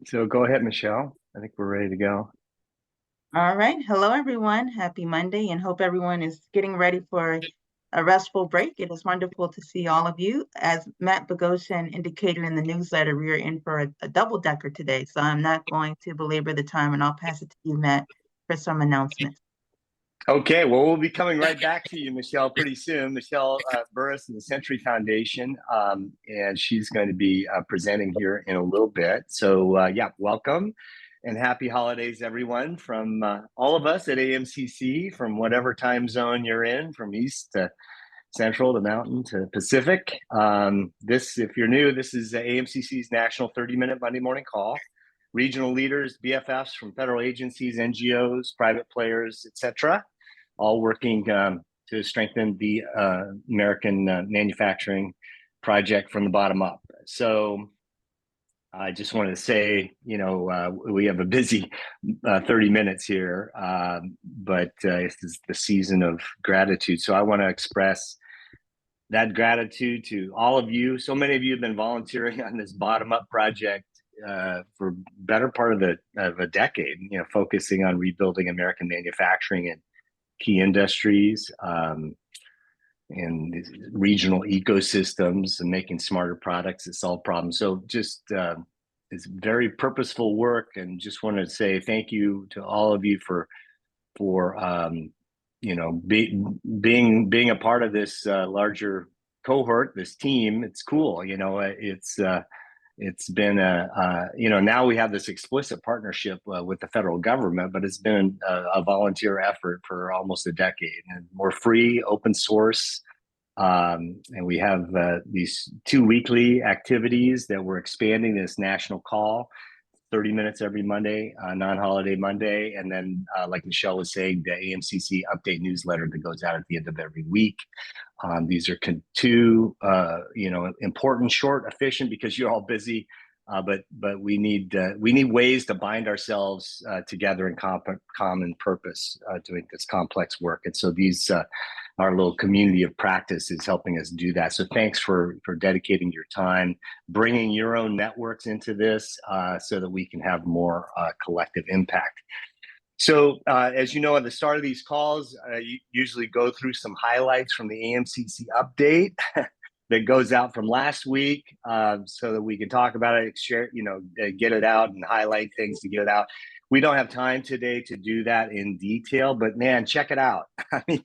So go ahead, Michelle. I think we're ready to go. All right. Hello, everyone. Happy Monday, and hope everyone is getting ready for a restful break. It is wonderful to see all of you. As Matt Bogosian indicated in the newsletter, we are in for a double-decker today, so I'm not going to belabor the time, and I'll pass it to you, Matt, for some announcements. Okay, well, we'll be coming right back to you, Michelle, pretty soon. Michelle Burris of the Century Foundation, and she's going to be presenting here in a little bit. So, yeah, welcome and happy holidays, everyone, from all of us at AMCC, from whatever time zone you're in, from East to Central to Mountain to Pacific. If you're new, this is AMCC's National 30-Minute Monday Morning Call. Regional leaders, BFFs from federal agencies, NGOs, private players, etc., all working to strengthen the American manufacturing project from the bottom up. So I just wanted to say, we have a busy 30 minutes here, but this is the season of gratitude. So I want to express that gratitude to all of you. So many of you have been volunteering on this bottom up project for better part of a decade, focusing on rebuilding American manufacturing and key industries and regional ecosystems and making smarter products that solve problems. So just it's very purposeful work, and just wanted to say thank you to all of you for being a part of this larger cohort, this team. It's cool, it's been now we have this explicit partnership with the federal government, but it's been a volunteer effort for almost a decade, and we're free, open source, and we have these 2 weekly activities that we're expanding. This national call, 30 minutes every Monday, non-holiday Monday. And then like Michelle was saying, the AMCC update newsletter that goes out at the end of every week. These are two, important, short, efficient, because you're all busy, but we need ways to bind ourselves together in common purpose, doing this complex work. And so these, our little community of practice is helping us do that. So thanks for dedicating your time, bringing your own networks into this so that we can have more collective impact. So as you know, at the start of these calls, you usually go through some highlights from the AMCC update that goes out from last week, so that we can talk about it, share, get it out and highlight things to get it out. We don't have time today to do that in detail, but man, check it out. I mean,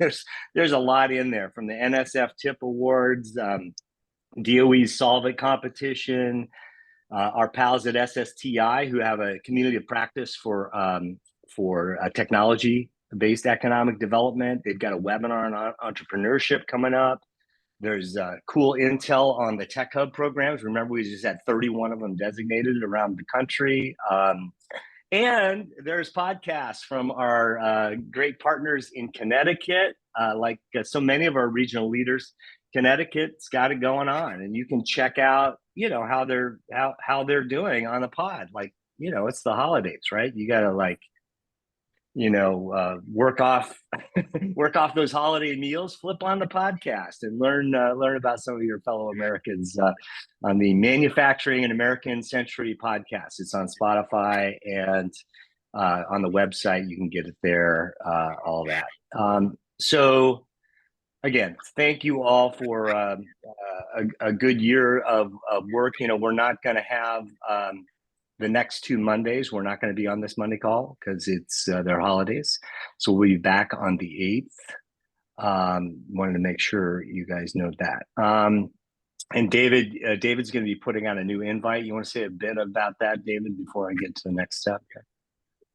there's a lot in there, from the NSF TIP Awards, DOE's Solve It competition, our pals at SSTI, who have a community of practice for technology-based economic development. They've got a webinar on entrepreneurship coming up. There's cool intel on the Tech Hub programs. Remember, we just had 31 of them designated around the country. And there's podcasts from our great partners in Connecticut, like so many of our regional leaders. Connecticut's got it going on, and you can check out, how they're doing on the pod. Like, it's the holidays, right? You got to work off those holiday meals, flip on the podcast and learn about some of your fellow Americans on the Manufacturing and American Century podcast. It's on Spotify and on the website. You can get it there, all that. So again, thank you all for a good year of work. We're not going to have the next 2 Mondays. We're not going to be on this Monday call because it's their holidays. So we'll be back on the 8th. Wanted to make sure you guys know that. And David's going to be putting out a new invite. You want to say a bit about that, David, before I get to the next step?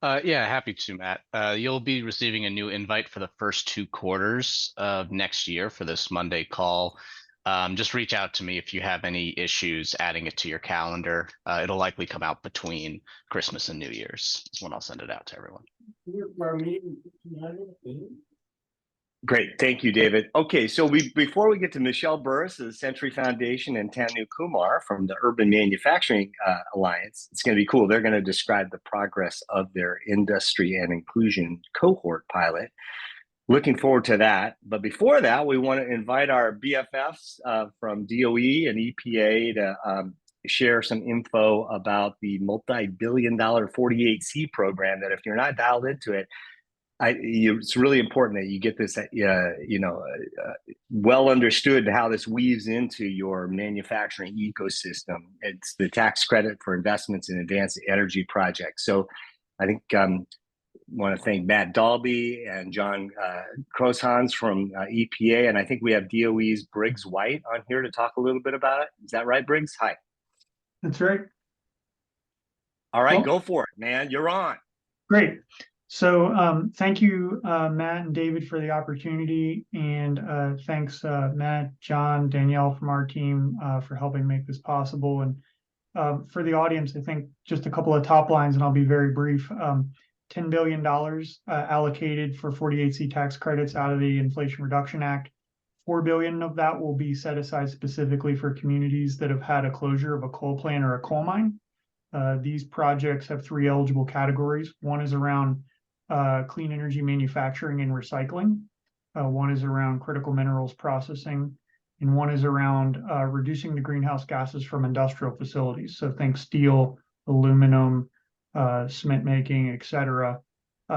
Yeah, happy to, Matt. You'll be receiving a new invite for the first 2 quarters of next year for this Monday call. Just reach out to me if you have any issues adding it to your calendar. It'll likely come out between Christmas and New Year's when I'll send it out to everyone. Great, thank you, David. Okay, so before we get to Michelle Burris of the Century Foundation and Tanu Kumar from the Urban Manufacturing Alliance, it's going to be cool. They're going to describe the progress of their industry and inclusion cohort pilot. looking forward to that. But before that, we want to invite our BFFs from DOE and EPA to share some info about the multi-billion-dollar 48C program. That if you're not dialed into it, it's really important that you get this, well understood how this weaves into your manufacturing ecosystem. It's the tax credit for investments in advanced energy projects. So I think want to thank Matt Dalby and John Crosshans from EPA. And I think we have DOE's Briggs White on here to talk a little bit about it. Is that right, Briggs? Hi. That's right. All right, go for it, man. You're on. Great. So thank you, Matt and David, for the opportunity. And thanks, Matt, John, Danielle from our team for helping make this possible. And for the audience, I think just a couple of top lines, and I'll be very brief. $10 billion allocated for 48C tax credits out of the Inflation Reduction Act. $4 billion of that will be set aside specifically for communities that have had a closure of a coal plant or a coal mine. These projects have 3 eligible categories. One is around clean energy manufacturing and recycling. One is around critical minerals processing, and one is around reducing the greenhouse gases from industrial facilities. So think steel, aluminum, cement making, et cetera.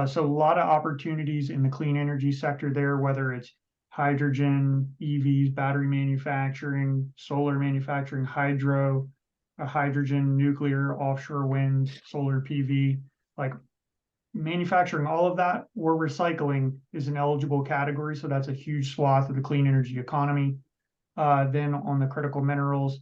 So a lot of opportunities in the clean energy sector there, whether it's hydrogen, EVs, battery manufacturing, solar manufacturing, hydrogen, nuclear, offshore wind, solar PV, like manufacturing, all of that, or recycling is an eligible category. So that's a huge swath of the clean energy economy. Then on the critical minerals,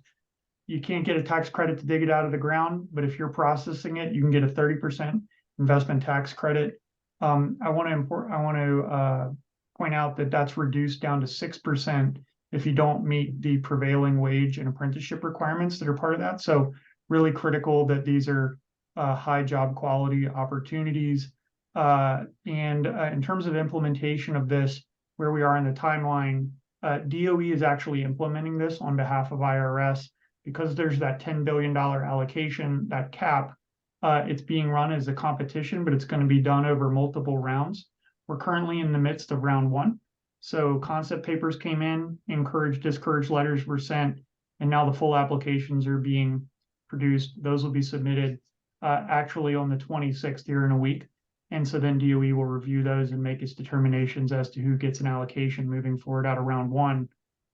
you can't get a tax credit to dig it out of the ground, but if you're processing it, you can get a 30% investment tax credit. I want to point out that that's reduced down to 6% if you don't meet the prevailing wage and apprenticeship requirements that are part of that. So really critical that these are high job quality opportunities. And in terms of implementation of this, where we are in the timeline, DOE is actually implementing this on behalf of IRS. Because there's that $10 billion allocation, that cap, it's being run as a competition, but it's going to be done over multiple rounds. We're currently in the midst of round 1. So concept papers came in, encouraged, discouraged letters were sent, and now the full applications are being produced. Those will be submitted actually on the 26th, here in a week. And so then DOE will review those and make its determinations as to who gets an allocation moving forward out of round 1.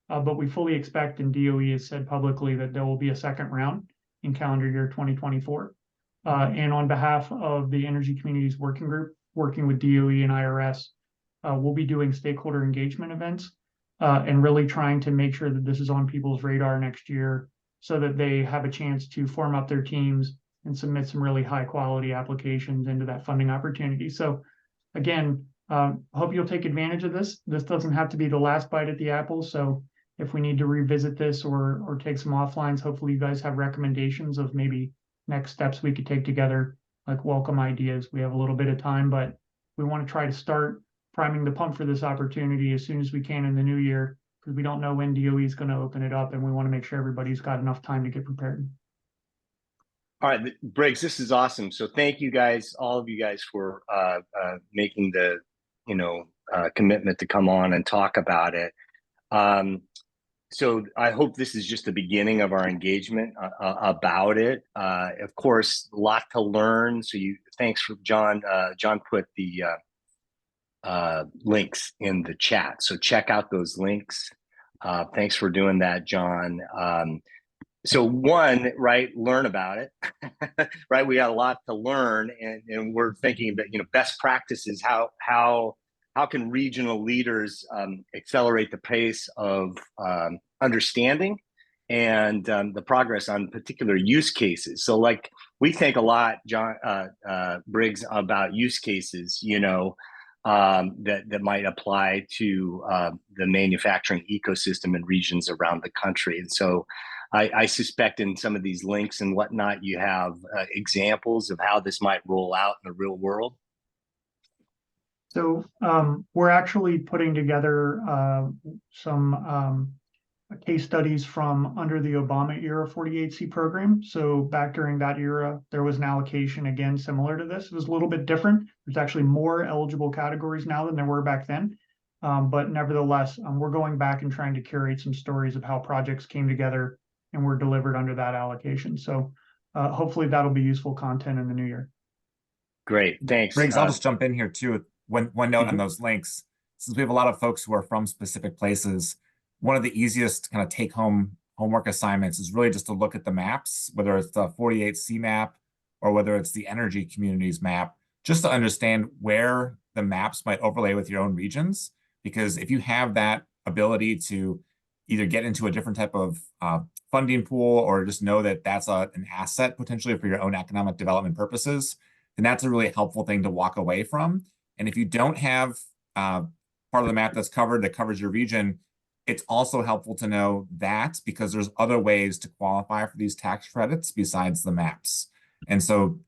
But we fully expect, and DOE has said publicly, that there will be a second round in calendar year 2024. And on behalf of the Energy Communities Working Group, working with DOE and IRS, we'll be doing stakeholder engagement events and really trying to make sure that this is on people's radar next year so that they have a chance to form up their teams and submit some really high quality applications into that funding opportunity. So again, hope you'll take advantage of this. This doesn't have to be the last bite at the apple. So if we need to revisit this or take some offlines, hopefully you guys have recommendations of maybe next steps we could take together, like welcome ideas. We have a little bit of time, but we want to try to start priming the pump for this opportunity as soon as we can in the new year, because we don't know when DOE is going to open it up, and we want to make sure everybody's got enough time to get prepared. All right, Briggs, this is awesome. So thank you guys, all of you guys, for making the commitment to come on and talk about it. So I hope this is just the beginning of our engagement about it. Of course, a lot to learn. So thanks for John. John put the links in the chat. So check out those links. Thanks for doing that, John. So one, right, learn about it, right? We got a lot to learn, and we're thinking that, best practices, how can regional leaders accelerate the pace of understanding and the progress on particular use cases. So like we think a lot, John Briggs, about use cases, that might apply to the manufacturing ecosystem in regions around the country. And so I suspect in some of these links and whatnot, you have examples of how this might roll out in the real world. So we're actually putting together some case studies from under the Obama era 48C program. So back during that era, there was an allocation, again, similar to this. It was a little bit different. There's actually more eligible categories now than there were back then. But nevertheless, we're going back and trying to curate some stories of how projects came together and were delivered under that allocation. So hopefully that'll be useful content in the new year. Great, thanks. Briggs, I'll just jump in here too with one note on Mhm. those links. Since we have a lot of folks who are from specific places, one of the easiest kind of take-home homework assignments is really just to look at the maps, whether it's the 48C map or whether it's the energy communities map, just to understand where the maps might overlay with your own regions. Because if you have that ability to either get into a different type of funding pool or just know that that's an asset potentially for your own economic development purposes, then that's a really helpful thing to walk away from. And if you don't have part of the map that's covered that covers your region, it's also helpful to know that because there's other ways to qualify for these tax credits besides the maps. And so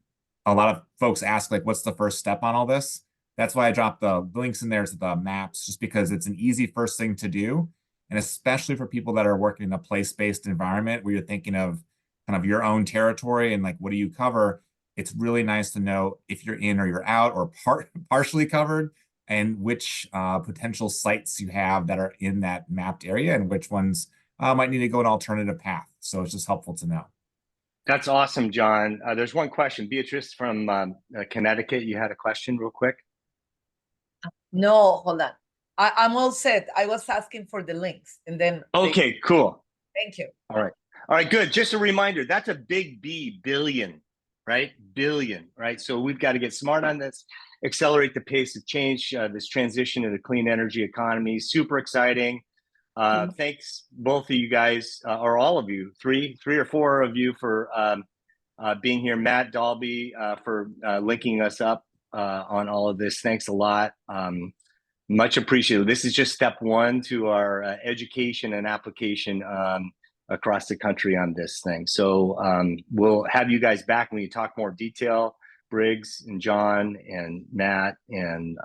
a lot of folks ask, like, what's the first step on all this? That's why I dropped the links in there to the maps, just because it's an easy first thing to do. And especially for people that are working in a place-based environment where you're thinking of kind of your own territory and like, what do you cover? It's really nice to know if you're in or you're out or partially covered and which potential sites you have that are in that mapped area and which ones might need to go an alternative path. So it's just helpful to know. That's awesome, John. There's one question. Beatrice from Connecticut, you had a question real quick? No, hold on. I'm all set. I was asking for the links and then. Okay, cool. Thank you. All right, good. Just a reminder, that's a big B, billion, right? Billion, right? So we've got to get smart on this, accelerate the pace of change, this transition to the clean energy economy. Super exciting. Thanks, both of you guys, or all of you, three or four of you for being here. Matt Dalby for linking us up on all of this. Thanks a lot. Much appreciated. This is just step one to our education and application across the country on this thing. So we'll have you guys back when you talk more detail, Briggs and John and Matt and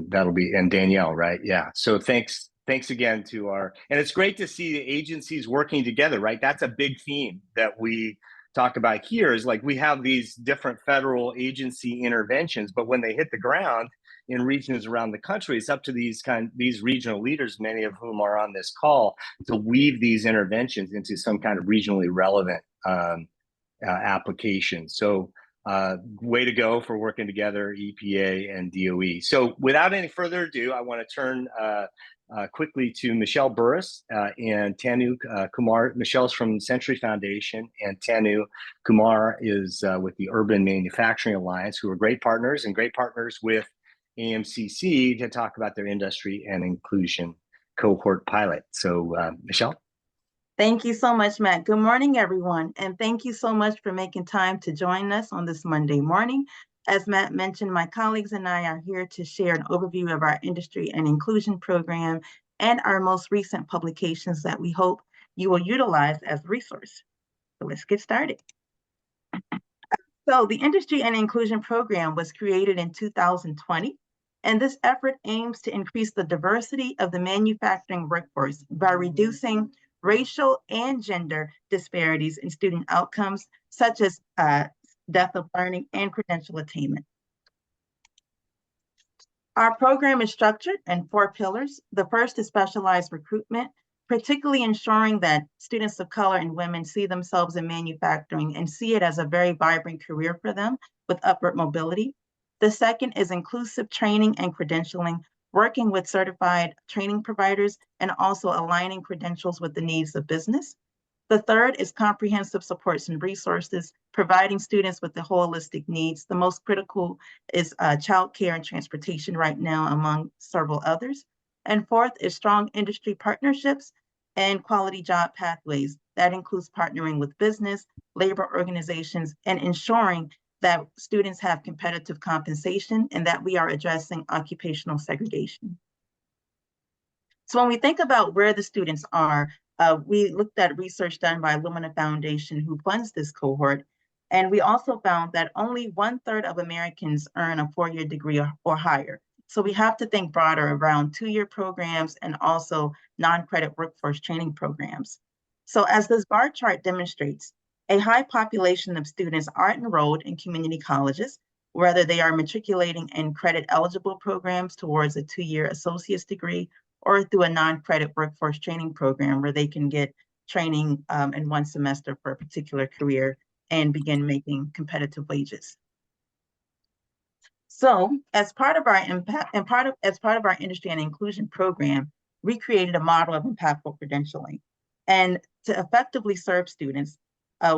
that'll be, and Danielle, right? Yeah. So thanks again to and it's great to see the agencies working together, right? That's a big theme that we talk about here is like we have these different federal agency interventions, but when they hit the ground in regions around the country, it's up to these regional leaders, many of whom are on this call, to weave these interventions into some kind of regionally relevant application. So way to go for working together, EPA and DOE. So without any further ado, I want to turn quickly to Michelle Burris and Tanu Kumar. Michelle's from Century Foundation, and Tanu Kumar is with the Urban Manufacturing Alliance, who are great partners with AMCC to talk about their industry and inclusion cohort pilot. So Michelle. Thank you so much, Matt. Good morning, everyone. And thank you so much for making time to join us on this Monday morning. As Matt mentioned, my colleagues and I are here to share an overview of our industry and inclusion program and our most recent publications that we hope you will utilize as a resource. So let's get started. So the Industry and Inclusion Program was created in 2020, and this effort aims to increase the diversity of the manufacturing workforce by reducing racial and gender disparities in student outcomes, such as depth of learning and credential attainment. Our program is structured in 4 pillars. The first is specialized recruitment, particularly ensuring that students of color and women see themselves in manufacturing and see it as a very vibrant career for them with upward mobility. The second is inclusive training and credentialing, working with certified training providers and also aligning credentials with the needs of business. The third is comprehensive supports and resources, providing students with the holistic needs. The most critical is childcare and transportation right now, among several others. And fourth is strong industry partnerships and quality job pathways. That includes partnering with business, labor organizations, and ensuring that students have competitive compensation and that we are addressing occupational segregation. So when we think about where the students are, we looked at research done by Lumina Foundation, who funds this cohort, and we also found that only 1/3 of Americans earn a 4-year degree or higher. So we have to think broader around 2-year programs and also non-credit workforce training programs. So as this bar chart demonstrates, a high population of students are enrolled in community colleges, whether they are matriculating in credit eligible programs towards a 2-year associate's degree or through a non-credit workforce training program where they can get training in 1 semester for a particular career and begin making competitive wages. So as part of our impact and as part of our industry and inclusion program, we created a model of impactful credentialing. And to effectively serve students,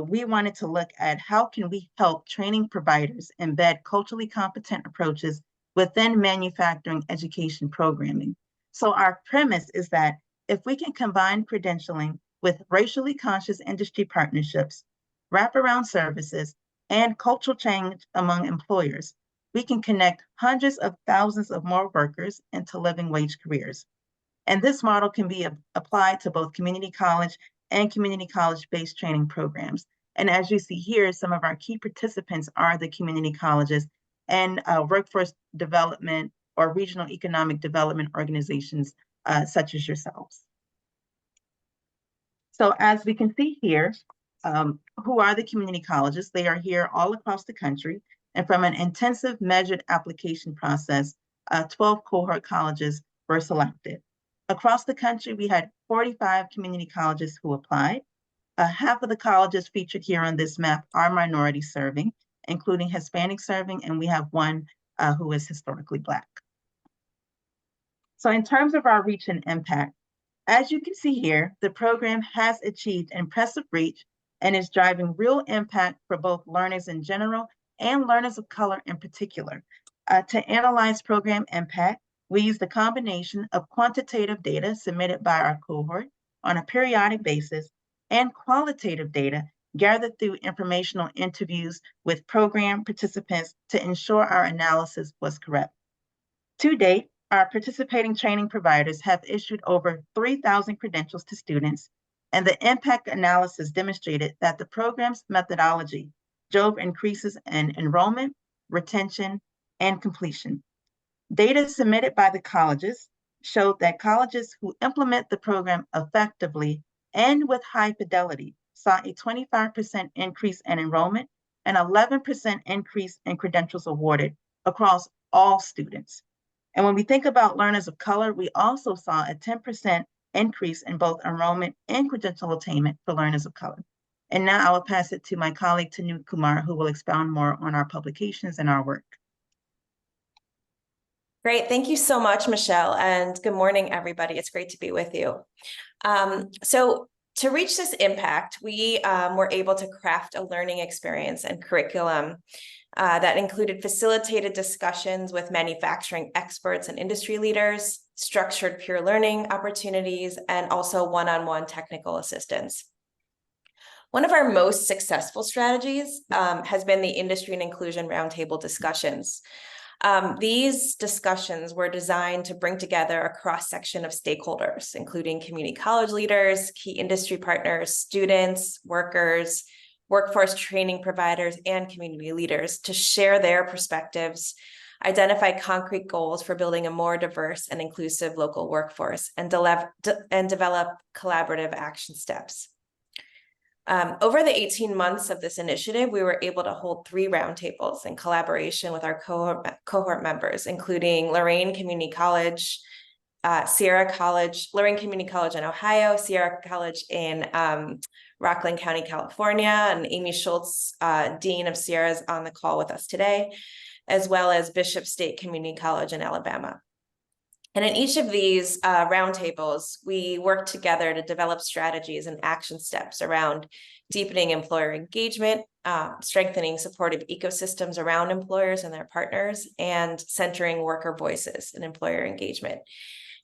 we wanted to look at how can we help training providers embed culturally competent approaches within manufacturing education programming. So our premise is that if we can combine credentialing with racially conscious industry partnerships, wraparound services, and cultural change among employers, we can connect hundreds of thousands of more workers into living wage careers. And this model can be applied to both community college and community college-based training programs. And as you see here, some of our key participants are the community colleges and workforce development or regional economic development organizations such as yourselves. So as we can see here, who are the community colleges? They are here all across the country. And from an intensive measured application process, 12 cohort colleges were selected. Across the country, we had 45 community colleges who applied. Half of the colleges featured here on this map are minority serving, including Hispanic serving, and we have one who is historically Black. So in terms of our reach and impact, as you can see here, the program has achieved impressive reach and is driving real impact for both learners in general and learners of color in particular. To analyze program impact, we used a combination of quantitative data submitted by our cohort on a periodic basis and qualitative data gathered through informational interviews with program participants to ensure our analysis was correct. To date, our participating training providers have issued over 3,000 credentials to students, and the impact analysis demonstrated that the program's methodology drove increases in enrollment, retention, and completion. Data submitted by the colleges showed that colleges who implement the program effectively and with high fidelity saw a 25% increase in enrollment and 11% increase in credentials awarded across all students. And when we think about learners of color, we also saw a 10% increase in both enrollment and credential attainment for learners of color. And now I will pass it to my colleague, Tanu Kumar, who will expound more on our publications and our work. Great. Thank you so much, Michelle. And good morning, everybody. It's great to be with you. So to reach this impact, we were able to craft a learning experience and curriculum that included facilitated discussions with manufacturing experts and industry leaders, structured peer learning opportunities, and also one-on-one technical assistance. One of our most successful strategies has been the industry and inclusion roundtable discussions. These discussions were designed to bring together a cross-section of stakeholders, including community college leaders, key industry partners, students, workers, workforce training providers, and community leaders to share their perspectives, identify concrete goals for building a more diverse and inclusive local workforce, and develop collaborative action steps. Over the 18 months of this initiative, we were able to hold 3 roundtables in collaboration with our cohort members, including Lorraine Community College, Lorraine Community College in Ohio, Sierra College in Rockland County, California, and Amy Schultz, Dean of Sierra, is on the call with us today, as well as Bishop State Community College in Alabama. And in each of these roundtables, we worked together to develop strategies and action steps around deepening employer engagement, strengthening supportive ecosystems around employers and their partners, and centering worker voices in employer engagement.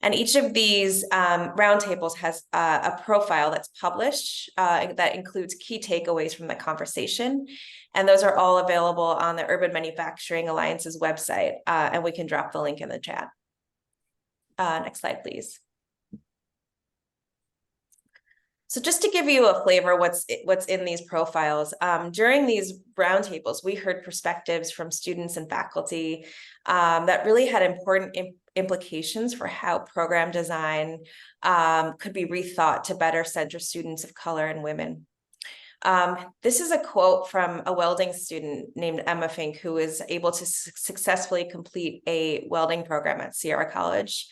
And each of these roundtables has a profile that's published that includes key takeaways from the conversation. And those are all available on the Urban Manufacturing Alliance's website, and we can drop the link in the chat. Next slide, please. So just to give you a flavor what's in these profiles, during these roundtables, we heard perspectives from students and faculty that really had important implications for how program design could be rethought to better center students of color and women. This is a quote from a welding student named Emma Fink, who was able to successfully complete a welding program at Sierra College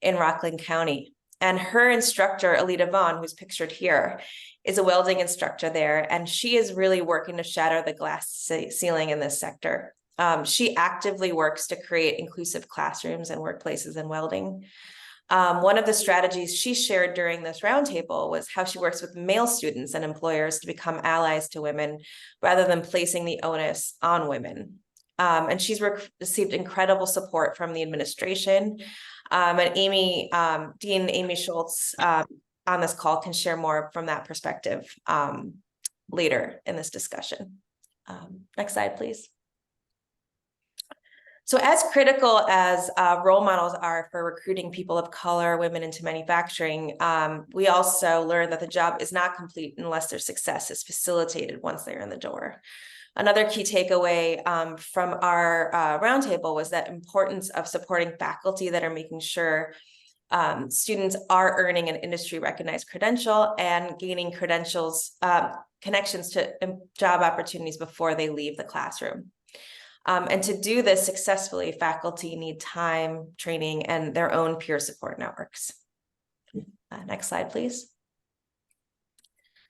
in Rockland County. And her instructor, Alita Vaughn, who's pictured here, is a welding instructor there. And she is really working to shatter the glass ceiling in this sector. She actively works to create inclusive classrooms and workplaces in welding. One of the strategies she shared during this roundtable was how she works with male students and employers to become allies to women rather than placing the onus on women. And she's received incredible support from the administration. And Dean Amy Schultz on this call can share more from that perspective later in this discussion. Next slide, please. So as critical as role models are for recruiting people of color, women into manufacturing, we also learned that the job is not complete unless their success is facilitated once they're in the door. Another key takeaway from our roundtable was that importance of supporting faculty that are making sure students are earning an industry recognized credential and gaining credentials, connections to job opportunities before they leave the classroom. And to do this successfully, faculty need time, training, and their own peer support networks. Next slide, please.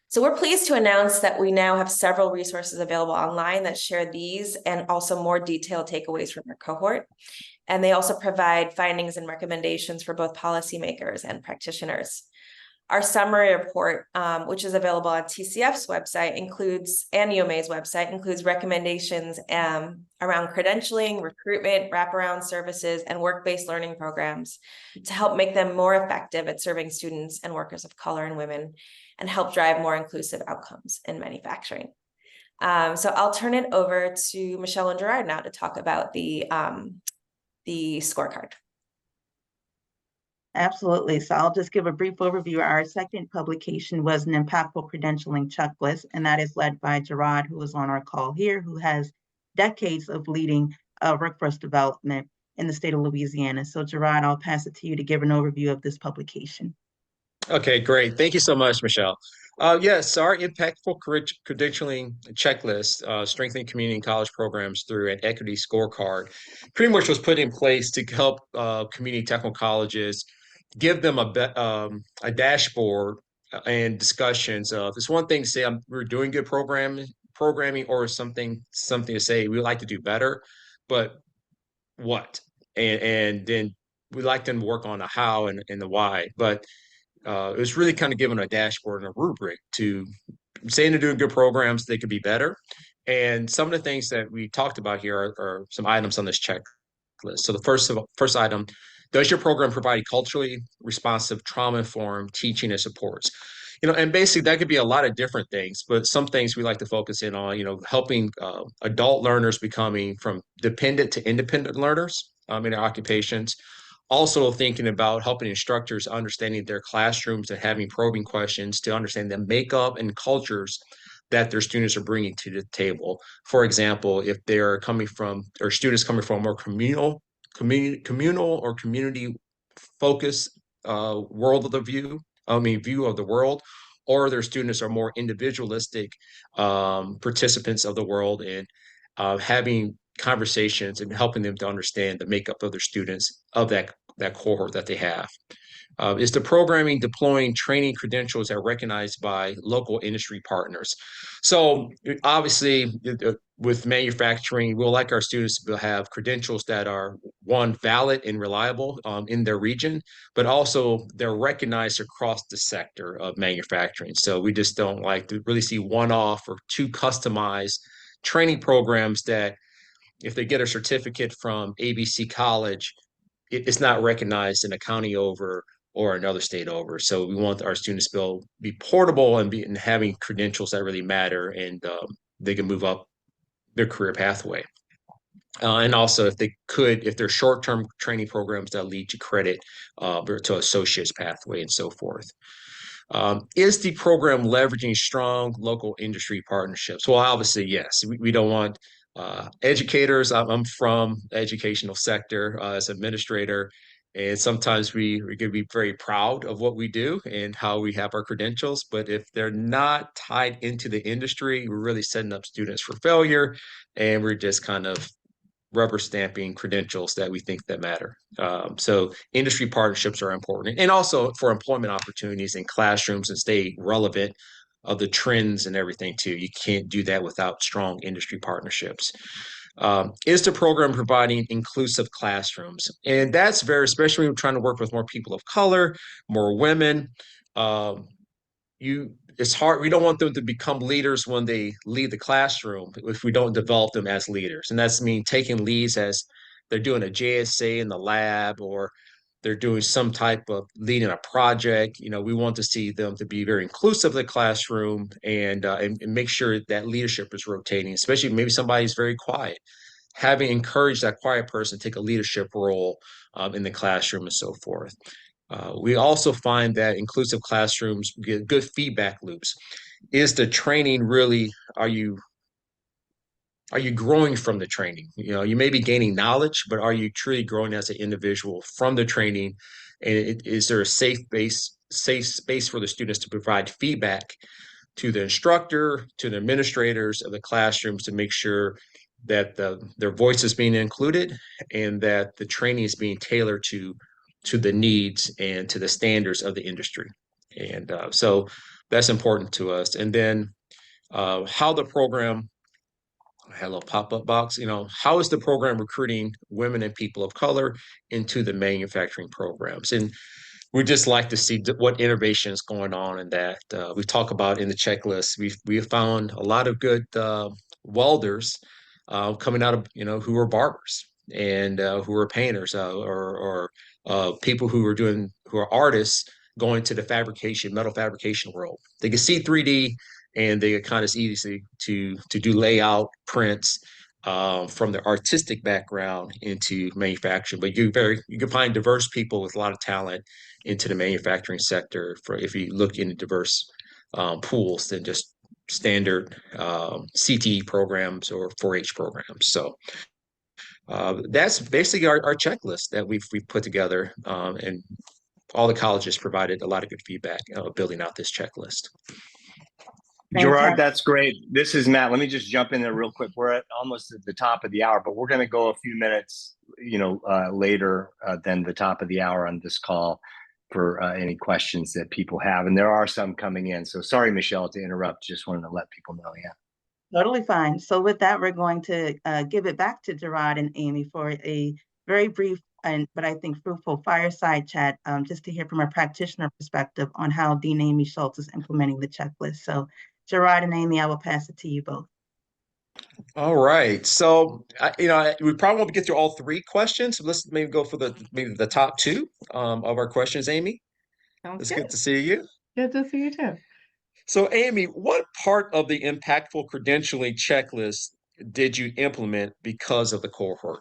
So we're pleased to announce that we now have several resources available online that share these and also more detailed takeaways from our cohort. And they also provide findings and recommendations for both policymakers and practitioners. Our summary report, which is available on TCF's website, and UMA's website, includes recommendations around credentialing, recruitment, wraparound services, and work-based learning programs to help make them more effective at serving students and workers of color and women, and help drive more inclusive outcomes in manufacturing. So I'll turn it over to Michelle and Gerard now to talk about the scorecard. Absolutely. So I'll just give a brief overview. Our second publication was an impactful credentialing checklist, and that is led by Gerard, who is on our call here, who has decades of leading workforce development in the state of Louisiana. So Gerard, I'll pass it to you to give an overview of this publication. Okay, great. Thank you so much, Michelle. Yes, our impactful credentialing checklist, strengthening community and college programs through an equity scorecard, pretty much was put in place to help community technical colleges give them a dashboard and discussions of. It's one thing to say we're doing good programming, or something to say we like to do better, but what? And then we like them to work on the how and the why, but. It was really kind of given a dashboard and a rubric to saying they're doing good programs, they could be better. And some of the things that we talked about here are some items on this checklist. So the first item, does your program provide culturally responsive, trauma-informed teaching and supports? And basically that could be a lot of different things, but some things we like to focus in on, helping adult learners becoming from dependent to independent learners in their occupations. Also thinking about helping instructors understanding their classrooms and having probing questions to understand the makeup and cultures that their students are bringing to the table. For example, if they're coming from, or students coming from a more communal or community focused view of the world, or their students are more individualistic participants of the world, and having conversations and helping them to understand the makeup of their students of that cohort that they have. Is the programming deploying training credentials that are recognized by local industry partners? So obviously with manufacturing, we'll like our students to have credentials that are, one, valid and reliable in their region, but also they're recognized across the sector of manufacturing. So we just don't like to really see one-off or too customized training programs that if they get a certificate from ABC College, it's not recognized in a county over or another state over. So we want our students to be portable and having credentials that really matter, and they can move up their career pathway. And also if they're short-term training programs that lead to credit or to associate's pathway and so forth. Is the program leveraging strong local industry partnerships? Well, obviously, yes. We don't want educators. I'm from the educational sector as administrator, And sometimes we can be very proud of what we do and how we have our credentials, but if they're not tied into the industry, we're really setting up students for failure, and we're just kind of rubber stamping credentials that we think that matter. So industry partnerships are important, and also for employment opportunities in classrooms and stay relevant of the trends and everything too. You can't do that without strong industry partnerships. Is the program providing inclusive classrooms? And that's very, especially when we're trying to work with more people of color, more women. Um, it's hard. We don't want them to become leaders when they leave the classroom if we don't develop them as leaders. And that's mean taking leads as they're doing a JSA in the lab, or they're doing some type of leading a project. We want to see them to be very inclusive of the classroom, and make sure that leadership is rotating, especially maybe somebody's very quiet. Having encouraged that quiet person to take a leadership role in the classroom and so forth. We also find that inclusive classrooms get good feedback loops. Is the training really, are you growing from the training? You may be gaining knowledge, but are you truly growing as an individual from the training? And is there a safe space for the students to provide feedback to the instructor, to the administrators of the classrooms, to make sure that their voice is being included and that the training is being tailored to the needs and to the standards of the industry. And so that's important to us. And then how the program, I had a little pop-up box, how is the program recruiting women and people of color into the manufacturing programs? And we just like to see what innovation is going on in that. We talk about in the checklist. We've found a lot of good welders coming out of who are barbers and who are painters or people who are artists going to the metal fabrication world. They can see 3D, and they kind of easy to do layout prints from their artistic background into manufacturing. But you can find diverse people with a lot of talent into the manufacturing sector if you look into diverse pools than just standard CTE programs or 4-H programs. So that's basically our checklist that we've put together, and all the colleges provided a lot of good feedback building out this checklist. Gerard, that's great. This is Matt. Let me just jump in there real quick. We're at almost at the top of the hour, but we're going to go a few minutes, later than the top of the hour on this call for any questions that people have. And there are some coming in. So sorry, Michelle, to interrupt. Just wanted to let people know. Yeah. Totally fine. So with that, we're going to give it back to Gerard and Amy for a very brief but I think fruitful fireside chat, just to hear from a practitioner perspective on how Dean Amy Schultz is implementing the checklist. So Gerard and Amy, I will pass it to you both. All right. So, we probably won't get through all 3 questions. So let's maybe go for the top 2 of our questions, Amy. Sounds It's good. good to see you. Good to see you too. So, Amy, what part of the impactful credentialing checklist did you implement because of the cohort?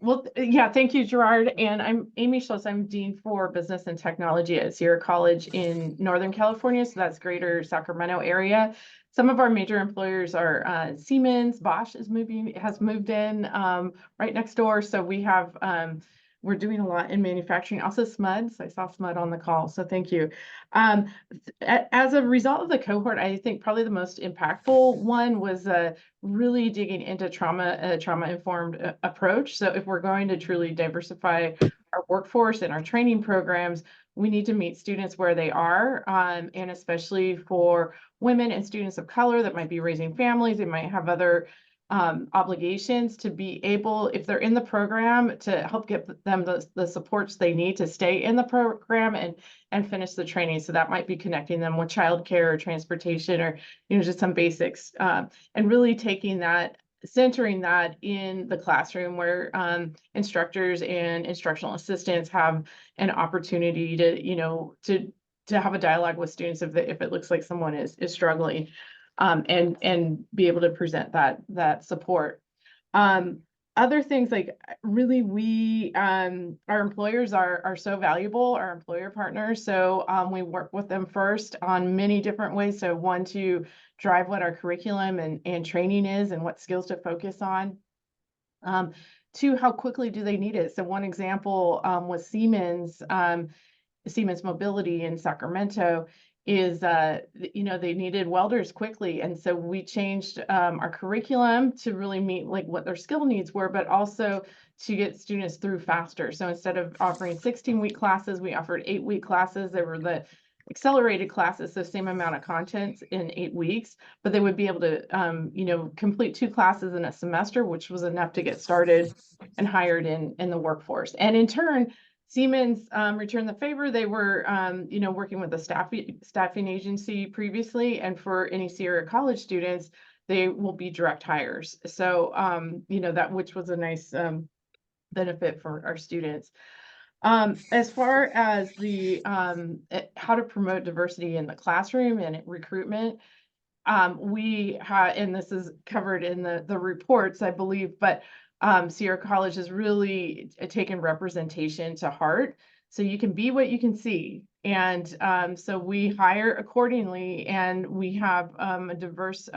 Well, yeah, thank you, Gerard. And I'm Amy Schultz. I'm Dean for Business and Technology at Sierra College in Northern California. So that's greater Sacramento area. Some of our major employers are Siemens, Bosch has moved in right next door. So we have we're doing a lot in manufacturing. Also SMUDs. I saw SMUD on the call. So thank you. As a result of the cohort, I think probably the most impactful one was really digging into trauma-informed approach. So if we're going to truly diversify our workforce and our training programs, we need to meet students where they are, and especially for women and students of color that might be raising families, they might have other obligations, to be able, if they're in the program, to help get them the supports they need to stay in the program and finish the training. So that might be connecting them with childcare or transportation, or just some basics, and really taking that, centering that in the classroom where instructors and instructional assistants have an opportunity to have a dialogue with students if it looks like someone is struggling, and be able to present that support. Other things, like really our employers are so valuable, our employer partners. So we work with them first on many different ways. So one, to drive what our curriculum and training is and what skills to focus on. two, how quickly do they need it? So one example was Siemens Mobility in Sacramento is, they needed welders quickly. And so we changed our curriculum to really meet like what their skill needs were, but also to get students through faster. So instead of offering 16-week classes, we offered 8-week classes. They were the accelerated classes, so same amount of content in 8 weeks, but they would be able to, complete 2 classes in a semester, which was enough to get started and hired in the workforce. And in turn, Siemens returned the favor. They were, working with a staffing agency previously, and for any Sierra College students, they will be direct hires. So, that which was a nice benefit for our students. As far as the how to promote diversity in the classroom and recruitment, we have, and this is covered in the reports, I believe, but Sierra College has really taken representation to heart. So you can be what you can see. And so we hire accordingly, and we have a diverse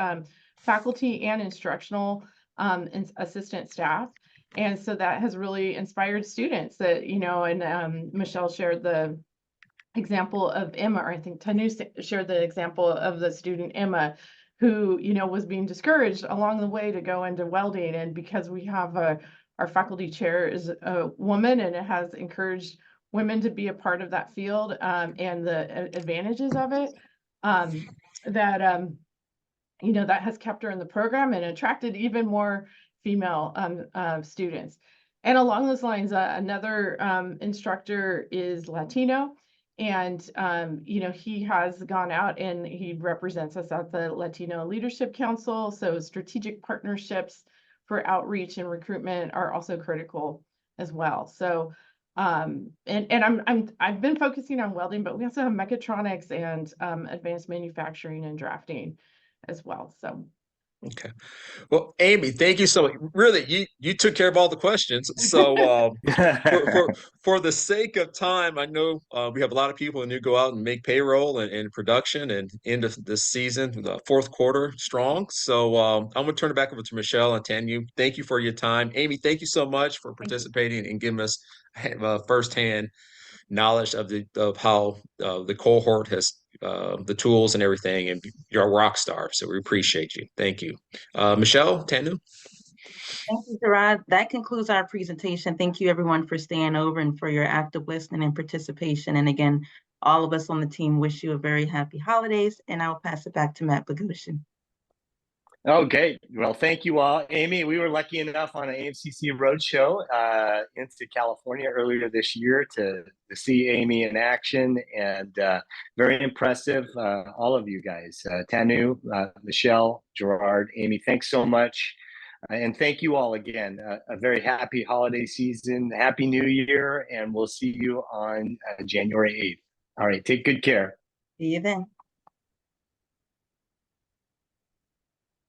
faculty and instructional and assistant staff. And so that has really inspired students that, and Michelle shared the example of Emma, or I think Tanu shared the example of the student Emma, who, was being discouraged along the way to go into welding. And because we have our faculty chair is a woman, and it has encouraged women to be a part of that field and the advantages of it, that has kept her in the program and attracted even more female students. And along those lines, another instructor is Latino. And, he has gone out and he represents us at the Latino Leadership Council. So strategic partnerships for outreach and recruitment are also critical as well. So, I've been focusing on welding, but we also have mechatronics and advanced manufacturing and drafting as well. So. Okay. Well, Amy, thank you so much. Really, you took care of all the questions. So for the sake of time, I know we have a lot of people and you go out and make payroll and production and end of this season, the fourth quarter strong. So I'm going to turn it back over to Michelle and Tanu. Thank you for your time. Amy, thank you so much for participating and giving us firsthand knowledge of how the cohort has the tools and everything, and you're a rock star. So we appreciate you. Thank you. Michelle, Tanu? Thank you, Gerard. That concludes our presentation. Thank you, everyone, for staying over and for your active listening and participation. And again, all of us on the team wish you a very happy holidays, and I'll pass it back to Matt Bogosian. Okay, well, thank you all. Amy, we were lucky enough on an AMCC roadshow into California earlier this year to see Amy in action, and very impressive, all of you guys. Tanu, Michelle, Gerard, Amy, thanks so much. And thank you all again. A very happy holiday season, happy new year, and we'll see you on January 8th. All right, take good care. See you then.